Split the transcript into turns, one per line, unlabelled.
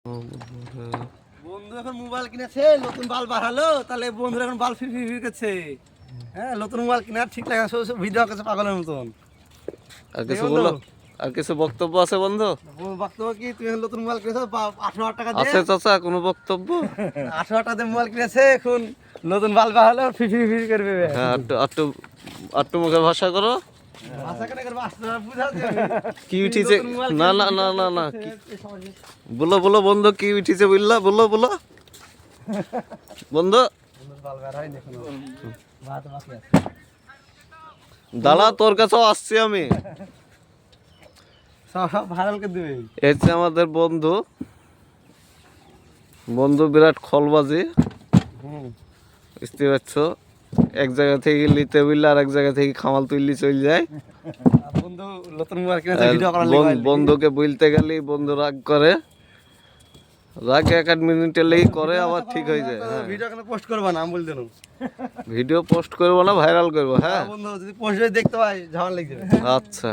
বন্ধু এখন মোবাইল কিনেছে, নতুন বাল বাড়ালো, তাহলে বন্ধুরা এখন বাল ফির ফির করছে। হ্যাঁ, নতুন মোবাইল কিনার ঠিক লাগে, সব ভিডিও করছে পাগলের মতন।
আর কিছু বলো, আর কিছু বক্তব্য আছে বন্ধু?
বক্তব্য কি, তুমি এখন নতুন মোবাইল কিনেছো 18,000 টাকা দিয়ে।
আছে চাচা কোনো বক্তব্য?
18,000 টাকা দিয়ে মোবাইল কিনেছে, এখন নতুন বাল বাড়ালো, ফির ফির ফির করবে।
হ্যাঁ, আটটু মুখের ভাষা করো। কি উঠিছে? না না না না না, বলো বলো বন্ধু, কি উঠিছে বললা? বলো বলো বন্ধু। দাঁড়া, তোর কাছেও আসছি আমি। এই যে আমাদের বন্ধু, বন্ধু বিরাট খলবাজি, বুঝতে পারছো? এক জায়গা থেকে লিতে বললে আর এক জায়গা থেকে খামাল তুললি চলে যায়। বন্ধুকে বলতে গেলেই বন্ধু রাগ করে, রাগ 1-8 মিনিটের লেগে করে, আবার ঠিক হয়ে যায়।
ভিডিও কেন পোস্ট করবা না, আমি বল দেন।
ভিডিও পোস্ট করবো না, ভাইরাল করবো। হ্যাঁ
বন্ধু, যদি পোস্ট দেখতে পাই ঝামেলা লেগে যাবে।
আচ্ছা।